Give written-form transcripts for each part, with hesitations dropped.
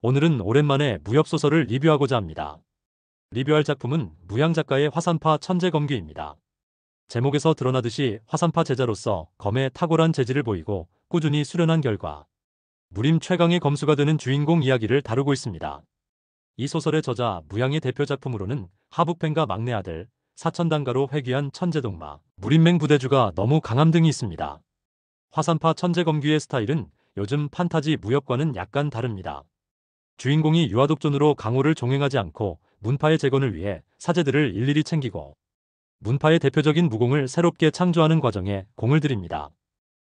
오늘은 오랜만에 무협소설을 리뷰하고자 합니다. 리뷰할 작품은 무향 작가의 화산파 천재검귀입니다. 제목에서 드러나듯이 화산파 제자로서 검에 탁월한 재질을 보이고 꾸준히 수련한 결과 무림 최강의 검수가 되는 주인공 이야기를 다루고 있습니다. 이 소설의 저자 무향의 대표 작품으로는 하북팬과 막내 아들, 사천당가로 회귀한 천재동마, 무림맹 부대주가 너무 강함 등이 있습니다. 화산파 천재검귀의 스타일은 요즘 판타지 무협과는 약간 다릅니다. 주인공이 유아독존으로 강호를 종행하지 않고 문파의 재건을 위해 사제들을 일일이 챙기고 문파의 대표적인 무공을 새롭게 창조하는 과정에 공을 들입니다.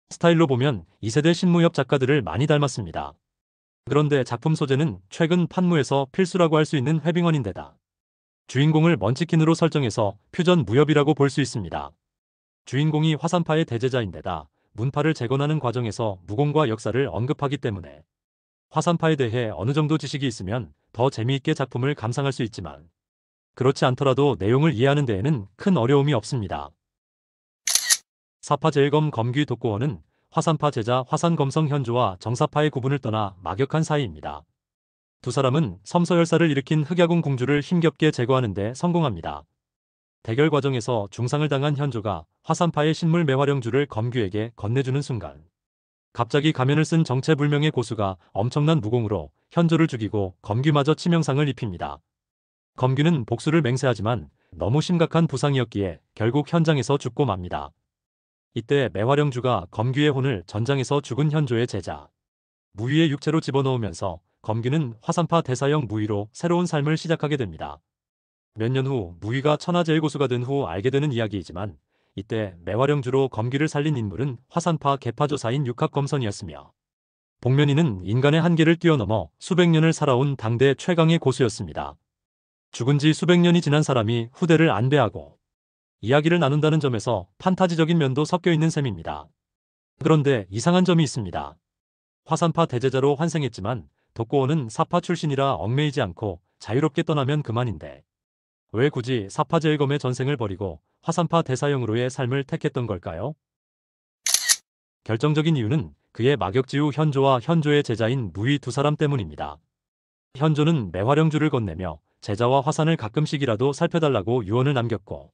스타일로 보면 2세대 신무협 작가들을 많이 닮았습니다. 그런데 작품 소재는 최근 판무에서 필수라고 할 수 있는 회빙원인데다 주인공을 먼치킨으로 설정해서 퓨전 무협이라고 볼 수 있습니다. 주인공이 화산파의 대제자인데다 문파를 재건하는 과정에서 무공과 역사를 언급하기 때문에 화산파에 대해 어느 정도 지식이 있으면 더 재미있게 작품을 감상할 수 있지만 그렇지 않더라도 내용을 이해하는 데에는 큰 어려움이 없습니다. 사파 제일검 검귀 독고원은 화산파 제자 화산검성 현조와 정사파의 구분을 떠나 막역한 사이입니다. 두 사람은 섬서열사를 일으킨 흑야궁 궁주를 힘겹게 제거하는 데 성공합니다. 대결 과정에서 중상을 당한 현조가 화산파의 신물 매화령주를 검귀에게 건네주는 순간 갑자기 가면을 쓴 정체불명의 고수가 엄청난 무공으로 현조를 죽이고 검귀마저 치명상을 입힙니다. 검귀는 복수를 맹세하지만 너무 심각한 부상이었기에 결국 현장에서 죽고 맙니다. 이때 매화령주가 검귀의 혼을 전장에서 죽은 현조의 제자 무위의 육체로 집어넣으면서 검귀는 화산파 대사형 무위로 새로운 삶을 시작하게 됩니다. 몇 년 후 무위가 천하제일고수가 된 후 알게 되는 이야기이지만 이때 매화령주로 검귀를 살린 인물은 화산파 계파조사인 육합검선이었으며 복면이는 인간의 한계를 뛰어넘어 수백 년을 살아온 당대 최강의 고수였습니다. 죽은 지 수백 년이 지난 사람이 후대를 안배하고 이야기를 나눈다는 점에서 판타지적인 면도 섞여 있는 셈입니다. 그런데 이상한 점이 있습니다. 화산파 대제자로 환생했지만 독고원은 사파 출신이라 얽매이지 않고 자유롭게 떠나면 그만인데 왜 굳이 사파 제일검의 전생을 버리고 화산파 대사형으로의 삶을 택했던 걸까요? 결정적인 이유는 그의 막역지우 현조와 현조의 제자인 무위 두 사람 때문입니다. 현조는 매화령주를 건네며 제자와 화산을 가끔씩이라도 살펴달라고 유언을 남겼고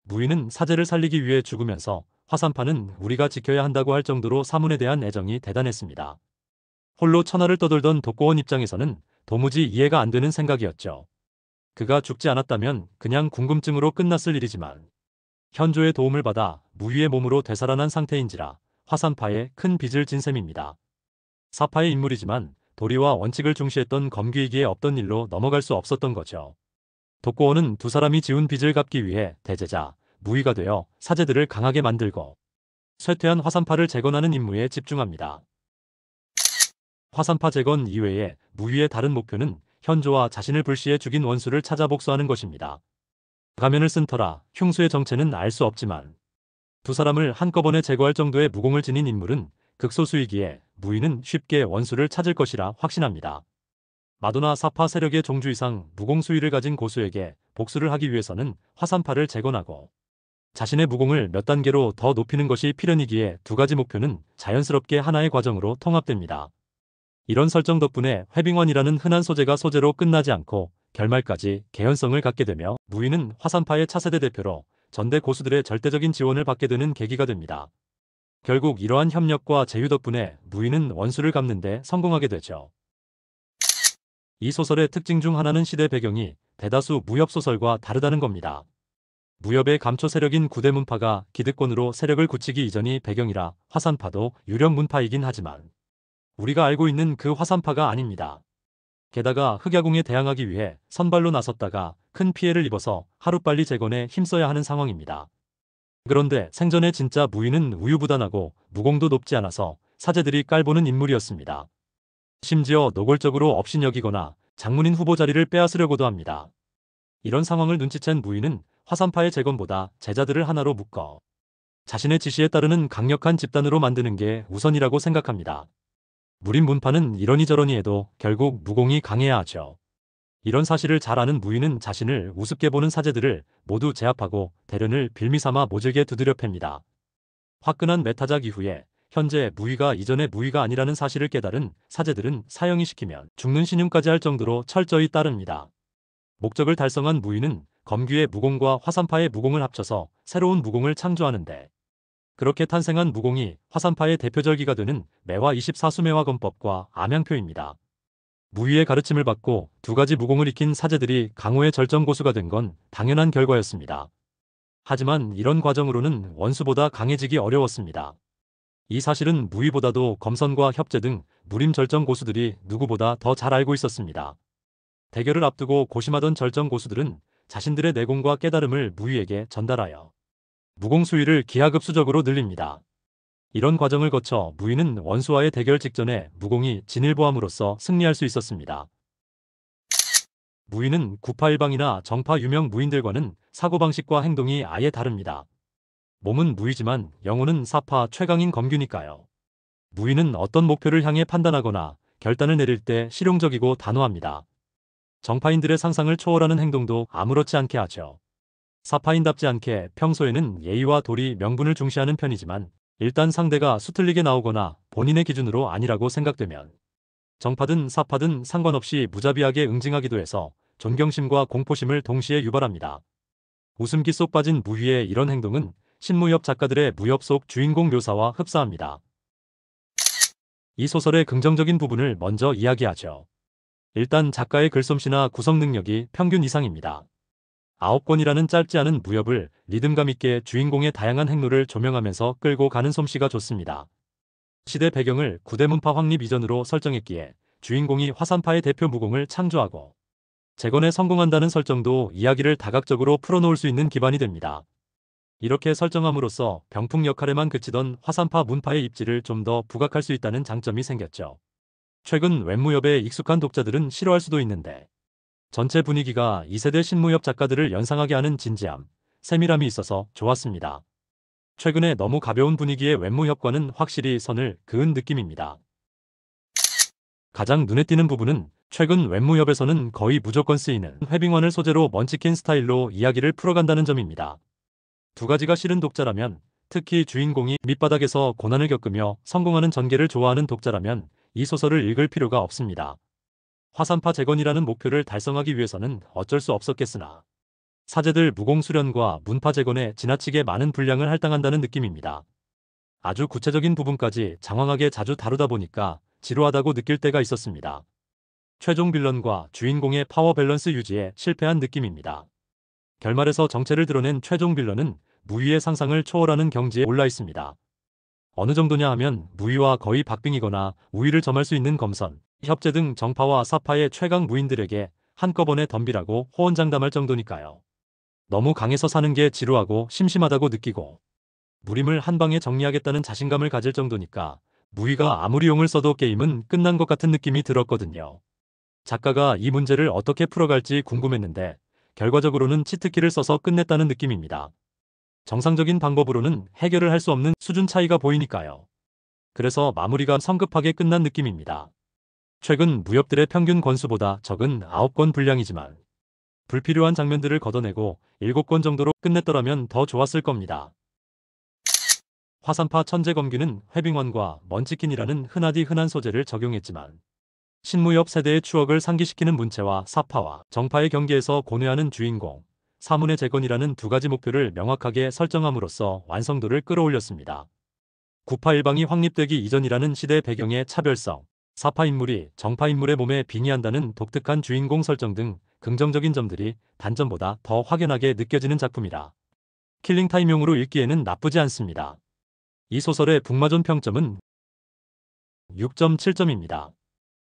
무위는 사제를 살리기 위해 죽으면서 화산파는 우리가 지켜야 한다고 할 정도로 사문에 대한 애정이 대단했습니다. 홀로 천하를 떠돌던 독고원 입장에서는 도무지 이해가 안 되는 생각이었죠. 그가 죽지 않았다면 그냥 궁금증으로 끝났을 일이지만 현조의 도움을 받아 무위의 몸으로 되살아난 상태인지라 화산파에 큰 빚을 진 셈입니다. 사파의 인물이지만 도리와 원칙을 중시했던 검귀이기에 없던 일로 넘어갈 수 없었던 거죠. 독고원은 두 사람이 지운 빚을 갚기 위해 대제자, 무위가 되어 사제들을 강하게 만들고 쇠퇴한 화산파를 재건하는 임무에 집중합니다. 화산파 재건 이외에 무위의 다른 목표는 현조와 자신을 불시해 죽인 원수를 찾아 복수하는 것입니다. 가면을 쓴 터라 흉수의 정체는 알 수 없지만 두 사람을 한꺼번에 제거할 정도의 무공을 지닌 인물은 극소수이기에 무위는 쉽게 원수를 찾을 것이라 확신합니다. 마도나 사파 세력의 종주 이상 무공 수위를 가진 고수에게 복수를 하기 위해서는 화산파를 재건하고 자신의 무공을 몇 단계로 더 높이는 것이 필연이기에 두 가지 목표는 자연스럽게 하나의 과정으로 통합됩니다. 이런 설정 덕분에 회빙원이라는 흔한 소재가 소재로 끝나지 않고 결말까지 개연성을 갖게 되며 무위는 화산파의 차세대 대표로 전대 고수들의 절대적인 지원을 받게 되는 계기가 됩니다. 결국 이러한 협력과 제휴 덕분에 무위는 원수를 갚는 데 성공하게 되죠. 이 소설의 특징 중 하나는 시대 배경이 대다수 무협소설과 다르다는 겁니다. 무협의 감초 세력인 구대문파가 기득권으로 세력을 굳히기 이전이 배경이라 화산파도 유령 문파이긴 하지만 우리가 알고 있는 그 화산파가 아닙니다. 게다가 흑야궁에 대항하기 위해 선발로 나섰다가 큰 피해를 입어서 하루빨리 재건에 힘써야 하는 상황입니다. 그런데 생전에 진짜 무위는 우유부단하고 무공도 높지 않아서 사제들이 깔보는 인물이었습니다. 심지어 노골적으로 업신여기거나 장문인 후보 자리를 빼앗으려고도 합니다. 이런 상황을 눈치챈 무위는 화산파의 재건보다 제자들을 하나로 묶어 자신의 지시에 따르는 강력한 집단으로 만드는 게 우선이라고 생각합니다. 무림 문파는 이러니 저러니 해도 결국 무공이 강해야 하죠. 이런 사실을 잘 아는 무위는 자신을 우습게 보는 사제들을 모두 제압하고 대련을 빌미삼아 모질게 두드려 팹니다. 화끈한 메타작 이후에 현재 무위가 이전의 무위가 아니라는 사실을 깨달은 사제들은 사형이 시키면 죽는 신용까지 할 정도로 철저히 따릅니다. 목적을 달성한 무위는 검귀의 무공과 화산파의 무공을 합쳐서 새로운 무공을 창조하는데, 그렇게 탄생한 무공이 화산파의 대표절기가 되는 매화 24수매화검법과 암양표입니다. 무위의 가르침을 받고 두 가지 무공을 익힌 사제들이 강호의 절정고수가 된 건 당연한 결과였습니다. 하지만 이런 과정으로는 원수보다 강해지기 어려웠습니다. 이 사실은 무위보다도 검선과 협재 등 무림 절정 고수들이 누구보다 더 잘 알고 있었습니다. 대결을 앞두고 고심하던 절정 고수들은 자신들의 내공과 깨달음을 무위에게 전달하여 무공 수위를 기하급수적으로 늘립니다. 이런 과정을 거쳐 무위는 원수와의 대결 직전에 무공이 진일보함으로써 승리할 수 있었습니다. 무위는 구파일방이나 정파 유명 무인들과는 사고방식과 행동이 아예 다릅니다. 몸은 무위지만 영혼은 사파 최강인 검귀니까요. 무위는 어떤 목표를 향해 판단하거나 결단을 내릴 때 실용적이고 단호합니다. 정파인들의 상상을 초월하는 행동도 아무렇지 않게 하죠. 사파인답지 않게 평소에는 예의와 도리, 명분을 중시하는 편이지만 일단 상대가 수틀리게 나오거나 본인의 기준으로 아니라고 생각되면 정파든 사파든 상관없이 무자비하게 응징하기도 해서 존경심과 공포심을 동시에 유발합니다. 웃음기 쏙 빠진 무위의 이런 행동은 신무협 작가들의 무협 속 주인공 묘사와 흡사합니다. 이 소설의 긍정적인 부분을 먼저 이야기하죠. 일단 작가의 글솜씨나 구성 능력이 평균 이상입니다. 9권이라는 짧지 않은 무협을 리듬감 있게 주인공의 다양한 행로를 조명하면서 끌고 가는 솜씨가 좋습니다. 시대 배경을 구대문파 확립 이전으로 설정했기에 주인공이 화산파의 대표 무공을 창조하고 재건에 성공한다는 설정도 이야기를 다각적으로 풀어놓을 수 있는 기반이 됩니다. 이렇게 설정함으로써 병풍 역할에만 그치던 화산파 문파의 입지를 좀 더 부각할 수 있다는 장점이 생겼죠. 최근 웹무협에 익숙한 독자들은 싫어할 수도 있는데 전체 분위기가 2세대 신무협 작가들을 연상하게 하는 진지함, 세밀함이 있어서 좋았습니다. 최근에 너무 가벼운 분위기의 웹무협과는 확실히 선을 그은 느낌입니다. 가장 눈에 띄는 부분은 최근 웹무협에서는 거의 무조건 쓰이는 회빙원을 소재로 먼치킨 스타일로 이야기를 풀어간다는 점입니다. 두 가지가 싫은 독자라면, 특히 주인공이 밑바닥에서 고난을 겪으며 성공하는 전개를 좋아하는 독자라면 이 소설을 읽을 필요가 없습니다. 화산파 재건이라는 목표를 달성하기 위해서는 어쩔 수 없었겠으나 사제들 무공 수련과 문파 재건에 지나치게 많은 분량을 할당한다는 느낌입니다. 아주 구체적인 부분까지 장황하게 자주 다루다 보니까 지루하다고 느낄 때가 있었습니다. 최종 빌런과 주인공의 파워 밸런스 유지에 실패한 느낌입니다. 결말에서 정체를 드러낸 최종 빌런은 무위의 상상을 초월하는 경지에 올라 있습니다. 어느 정도냐 하면 무위와 거의 박빙이거나 우위를 점할 수 있는 검선, 협재 등 정파와 사파의 최강 무인들에게 한꺼번에 덤비라고 호언장담할 정도니까요. 너무 강해서 사는 게 지루하고 심심하다고 느끼고 무림을 한 방에 정리하겠다는 자신감을 가질 정도니까 무위가 아무리 용을 써도 게임은 끝난 것 같은 느낌이 들었거든요. 작가가 이 문제를 어떻게 풀어갈지 궁금했는데 결과적으로는 치트키를 써서 끝냈다는 느낌입니다. 정상적인 방법으로는 해결을 할 수 없는 수준 차이가 보이니까요. 그래서 마무리가 성급하게 끝난 느낌입니다. 최근 무협들의 평균 권수보다 적은 9권 분량이지만 불필요한 장면들을 걷어내고 7권 정도로 끝냈더라면 더 좋았을 겁니다. 화산파 천재검귀는 회빙원과 먼치킨이라는 흔하디 흔한 소재를 적용했지만 신무협 세대의 추억을 상기시키는 문체와 사파와 정파의 경계에서 고뇌하는 주인공, 사문의 재건이라는 두 가지 목표를 명확하게 설정함으로써 완성도를 끌어올렸습니다. 구파일방이 확립되기 이전이라는 시대 배경의 차별성, 사파 인물이 정파 인물의 몸에 빙의한다는 독특한 주인공 설정 등 긍정적인 점들이 단점보다 더 확연하게 느껴지는 작품이라 킬링타임용으로 읽기에는 나쁘지 않습니다. 이 소설의 북마존 평점은 6.7점입니다.